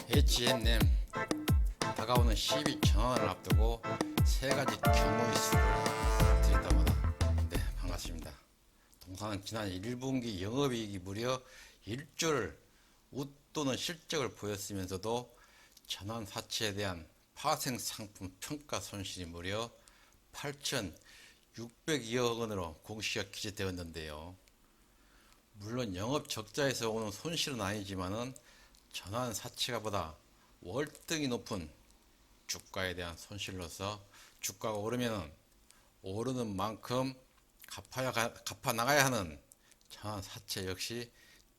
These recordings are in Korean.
HNM 다가오는 12 전환을 앞두고 세 가지 경우의 수를 드린다마다 반갑습니다. 동사는 지난 1분기 영업이익이 무려 1조를 웃도는 실적을 보였으면서도 전환 사채에 대한 파생 상품 평가 손실이 무려 8,602억 원으로 공시가 기재되었는데요. 물론 영업 적자에서 오는 손실은 아니지만은 전환 사채가보다 월등히 높은 주가에 대한 손실로서 주가가 오르면 오르는 만큼 갚아 나가야 하는 전환 사채 역시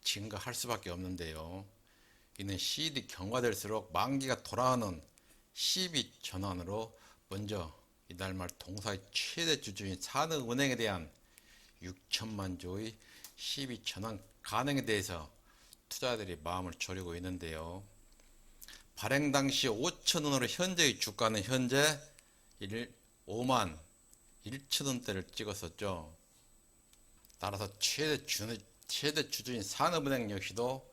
증가할 수밖에 없는데요. 이는 시일이 경과될수록 만기가 돌아오는 12 전환으로 먼저 이달 말 동사의 최대 주주인 산업은행에 대한 6천만 조의 12 전환 가능에 대해서 투자자들이 마음을 졸이고 있는데요. 발행 당시 5천원으로 현재의 주가는 현재 5만 1천원대를 찍었었죠. 따라서 최대 주주인 산업은행 역시도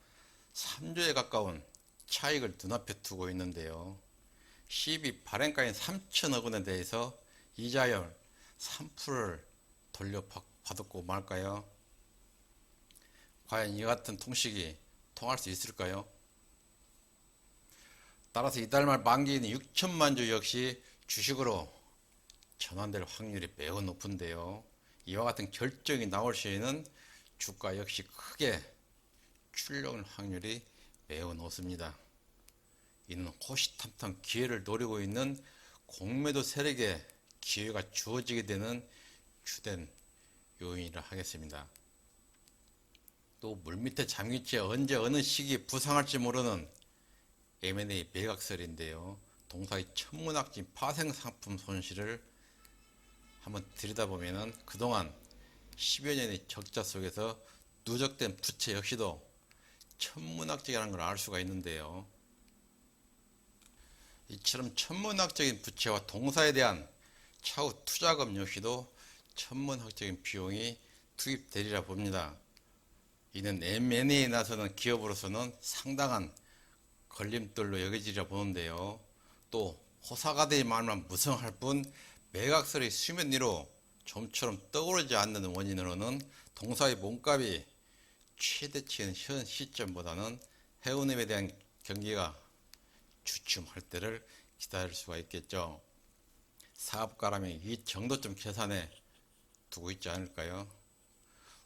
3조에 가까운 차익을 눈앞에 두고 있는데요. 12 발행가인 3천억 원에 대해서 이자율 3%를 돌려받고 말까요? 과연 이 같은 통식이 통할 수 있을까요? 따라서 이달 말 만기인 6천만 주 역시 주식으로 전환될 확률이 매우 높은데요. 이와 같은 결정이 나올 시에는 주가 역시 크게 출렁일 확률이 매우 높습니다. 이는 호시탐탐 기회를 노리고 있는 공매도 세력에 기회가 주어지게 되는 주된 요인이라 하겠습니다. 또 물밑에 잠기채 언제 어느 시기에 부상할지 모르는 M&A 매각설인데요. 동사의 천문학적인 파생상품 손실을 한번 들여다보면 그동안 10여 년의 적자 속에서 누적된 부채 역시도 천문학적이라는 걸 알 수가 있는데요. 이처럼 천문학적인 부채와 동사에 대한 차후 투자금 역시도 천문학적인 비용이 투입되리라 봅니다. 이는 M&A에 나서는 기업으로서는 상당한 걸림돌로 여겨지리라 보는데요. 또 호사가들의 말만 무성할 뿐 매각설의 수면 위로 좀처럼 떠오르지 않는 원인으로는 동사의 몸값이 최대치인 현 시점보다는 해운임에 대한 경기가 주춤할 때를 기다릴 수가 있겠죠. 사업가라면 이 정도쯤 계산해 두고 있지 않을까요?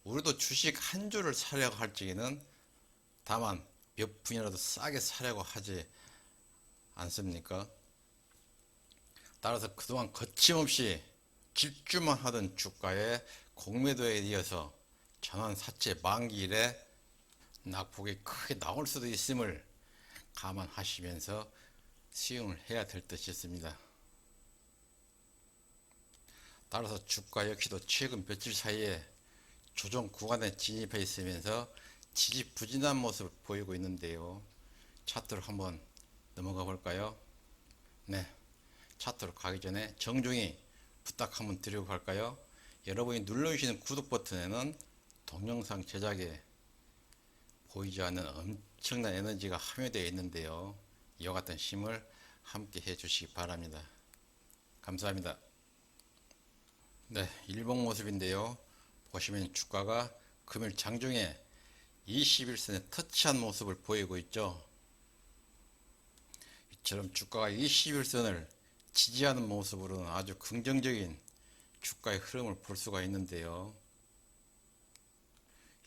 우리도 주식 한 주를 사려고 할 적에는 다만 몇 분이라도 싸게 사려고 하지 않습니까? 따라서 그동안 거침없이 집주만 하던 주가의 공매도에 이어서 전환 사채 만기일에 낙폭이 크게 나올 수도 있음을 감안하시면서 수용을 해야 될 듯 싶습니다. 따라서 주가 역시도 최근 며칠 사이에 조정 구간에 진입해 있으면서 지지부진한 모습을 보이고 있는데요. 차트로 한번 넘어가 볼까요? 차트로 가기 전에 정중히 부탁 한번 드리고 갈까요? 여러분이 눌러주시는 구독 버튼에는 동영상 제작에 보이지 않는 엄청난 에너지가 함유되어 있는데요. 이와 같은 힘을 함께 해주시기 바랍니다. 감사합니다. 일봉 모습인데요. 보시면 주가가 금일 장중에 21선에 터치한 모습을 보이고 있죠. 이처럼 주가가 21선을 지지하는 모습으로는 아주 긍정적인 주가의 흐름을 볼 수가 있는데요.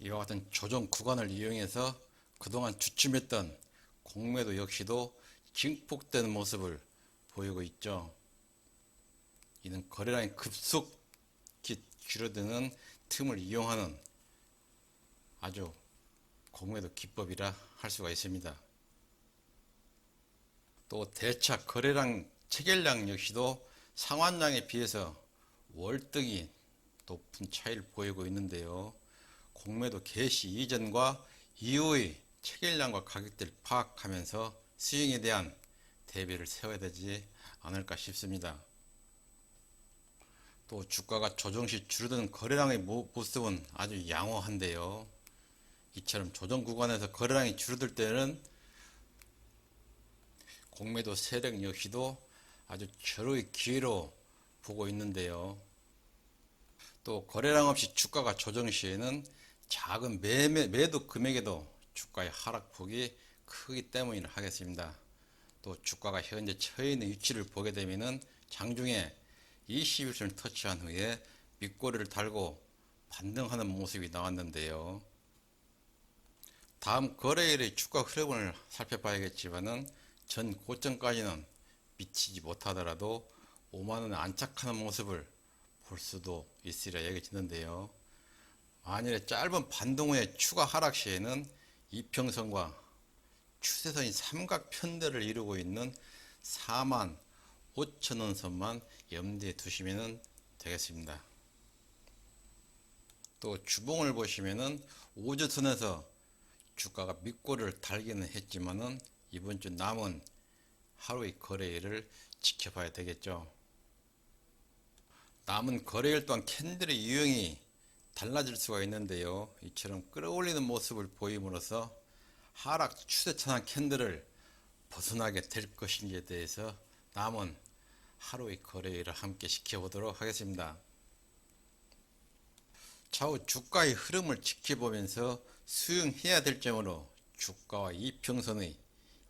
이와 같은 조정 구간을 이용해서 그동안 주춤했던 공매도 역시도 증폭되는 모습을 보이고 있죠. 이는 거래량이 급속히 줄어드는 틈을 이용하는 아주 공매도 기법이라 할 수가 있습니다. 또 대차 거래량 체결량 역시도 상환량에 비해서 월등히 높은 차이를 보이고 있는데요. 공매도 개시 이전과 이후의 체결량과 가격대를 파악하면서 수익에 대한 대비를 세워야 되지 않을까 싶습니다. 또 주가가 조정시 줄어드는 거래량의 모습은 아주 양호한데요. 이처럼 조정 구간에서 거래량이 줄어들 때는 공매도 세력 역시도 아주 절호의 기회로 보고 있는데요. 또 거래량 없이 주가가 조정 시에는 작은 매도 금액에도 주가의 하락폭이 크기 때문이라 하겠습니다. 또 주가가 현재 처해 있는 위치를 보게 되면은 장중에 21선을 터치한 후에 밑꼬리를 달고 반등하는 모습이 나왔는데요. 다음 거래일의 주가 흐름을 살펴봐야겠지만은 전 고점까지는 미치지 못하더라도 5만원에 안착하는 모습을 볼 수도 있으리라 여겨지는데요. 만일에 짧은 반등 후에 추가 하락 시에는 이평선과 추세선이 삼각편대를 이루고 있는 4만 5천원 선만 염두에 두시면 되겠습니다. 또 주봉을 보시면은 5주선에서 주가가 밑꼬리를 달기는 했지만은 이번 주 남은 하루의 거래일을 지켜봐야 되겠죠. 남은 거래일 동안 캔들의 유형이 달라질 수가 있는데요. 이처럼 끌어올리는 모습을 보임으로써 하락 추세천한 캔들을 벗어나게 될 것인지에 대해서 남은 하루의 거래일을 함께 지켜보도록 하겠습니다. 차후 주가의 흐름을 지켜보면서 수용해야 될 점으로 주가와 이평선의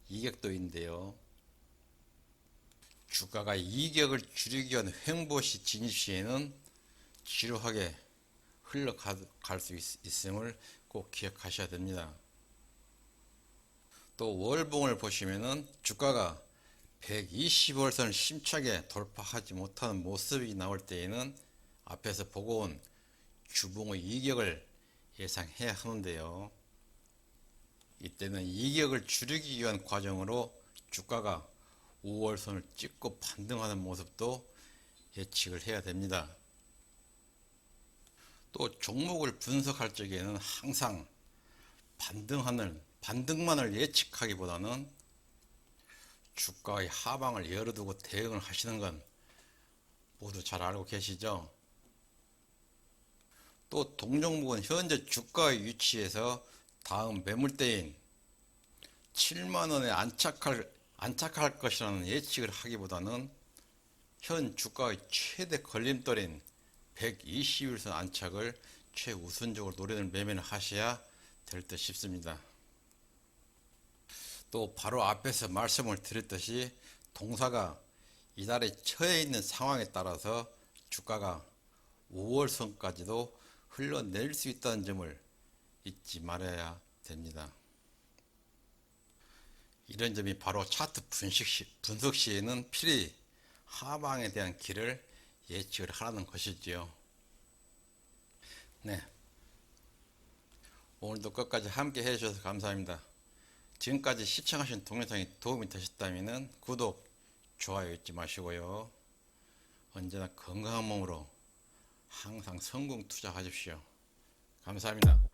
이격도인데요. 주가가 이격을 줄이기 위한 횡보시 진입 시에는 지루하게 흘러갈 수 있음을 꼭 기억하셔야 됩니다. 또 월봉을 보시면은 주가가 120월선을 심차게 돌파하지 못하는 모습이 나올 때에는 앞에서 보고 온 주봉의 이격을 예상해야 하는데요. 이때는 이격을 줄이기 위한 과정으로 주가가 5월선을 찍고 반등하는 모습도 예측을 해야 됩니다. 또 종목을 분석할 적에는 항상 반등만을 예측하기보다는 주가의 하방을 열어두고 대응을 하시는 건 모두 잘 알고 계시죠? 또 동종목은 현재 주가의 위치에서 다음 매물대인 7만원에 안착할 것이라는 예측을 하기보다는 현 주가의 최대 걸림돌인 120일선 안착을 최우선적으로 노리는 매매를 하셔야 될 듯 싶습니다. 또 바로 앞에서 말씀을 드렸듯이 동사가 이달에 처해 있는 상황에 따라서 주가가 5월선까지도 흘러낼 수 있다는 점을 잊지 말아야 됩니다. 이런 점이 바로 차트 분석 시에는 필히 하방에 대한 길을 예측을 하라는 것이지요. 네. 오늘도 끝까지 함께 해주셔서 감사합니다. 지금까지 시청하신 동영상이 도움이 되셨다면 구독, 좋아요 잊지 마시고요. 언제나 건강한 몸으로 항상 성공 투자하십시오. 감사합니다.